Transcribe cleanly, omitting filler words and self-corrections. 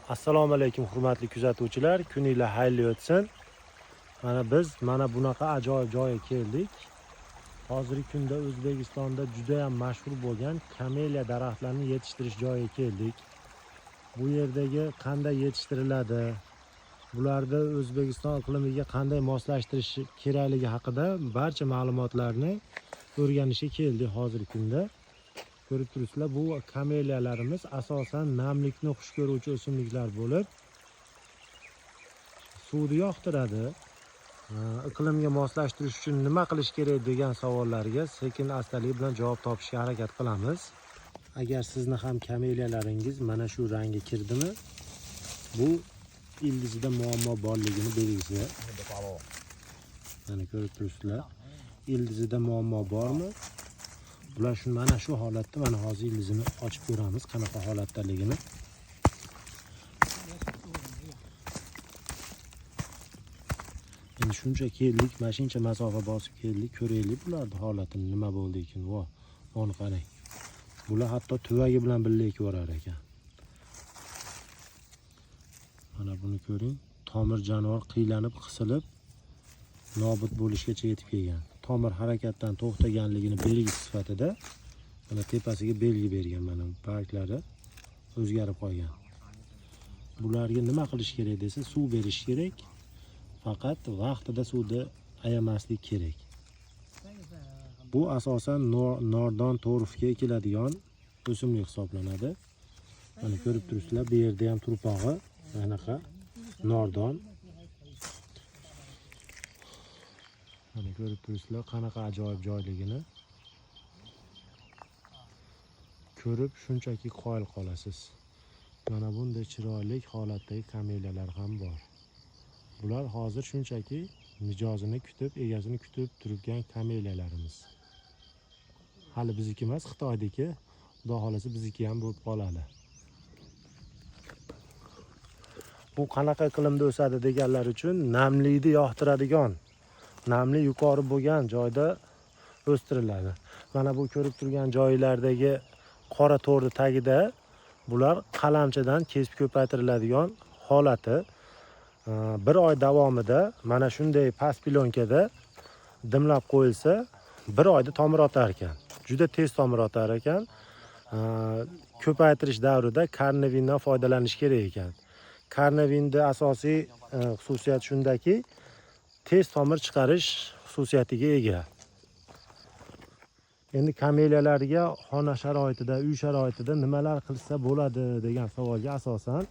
Assalomu alaykum hurmatli kuzatuvchilar, kuningiz xayrli o'tsin. Biz bunaqa ajoyib joyga keldik. Hozirgi kunda O'zbekistonda juda ham mashhur bo'lgan kameliya daraxtlarini yetishtirish joyiga keldik. Bu yerdagi qanday yetishtiriladi, bularni O'zbekiston iqlimiga qanday moslashtirish kerakligi haqida barcha ma'lumotlarni o'rganishga keldik hozirgi kunda. Ko'rib turibsizlar, bu kameliyalarimiz asosan namlikni xush ko'ruvchi o'simliklar bo'lib, suvni yoqtiradi. Iqlimga moslashtirish uchun nima qilish kerak degan savollarga sekin-astalik bilan javob topishga harakat qilamiz. Agar sizni ham kameliyalaringiz mana shu rangga kirdimi, bu ildizida muammo borligini belgisi. Mana ko'rib turibsizlar, ildizida muammo bormi? Bular mana shu holatda, mana hozir ildizini ochib ko'ramiz, qanaqa holatdaligini. Endi shuncha keldik, mashincha masofa bosib keldik, ko'raylik bularning holatini nima bo'ldi ekan. Buni qarang. Bular hatto tuvagi bilan birga ko'rar ekan. Mana buni ko'ring, tomir jonivor qiylanib, qisilib, nobud bo'lishgacha yetib kelgan. Tomir harakatdan to'xtaganligini belgisi sifatida mana tepasiga belgi bergan, mana barglari o'zgarib qolgan. Bularga nima qilish kerak desa, suv berish kerak. Faqat vaqtida suvni ayamaslik kerak. Bu asosan nordon torfga ekiladigan o'simlik hisoblanadi. Mana ko'rib turibsizlar, bu yerda ham turpog'i anaqa nordon. Mana ko'rib turibsizlar, qanaqa ajoyib joyligini. Ko'rib shunchaki qoyil qolasiz. Mana bunday chiroyli holatdagi kameliyalar ham bor. Bular hozir shunchaki mijozini kutib, egasini kutib turgan kameliyalarimiz. Hali bizniki emas, Xitoydagi, xudo xolasa bizniki ham bo'lib qoladi. Bu qanaqa iqlimda o'sadi deganlar uchun namlikni yoqtiradigan, namli yuqori bo'lgan joyda o'stiriladi. Mana bu ko'rib turgan joylardagi qora to'rni tagida bular qalamchadan kesib ko'paytiriladigan holati. Bir oy davomida mana shunday past plonkada dimlab qo'yilsa, bir oyda tomir otar ekan. Juda tez tomir otar ekan. Ko'paytirish davrida karnavindan foydalanish kerak ekan. Karnavinning asosiy xususiyati shundaki, tez tomir chiqarish xususiyatiga ega. Endi kameliyalarga xona sharoitida, uy sharoitida nimalar qilsa bo'ladi degan savolga asosan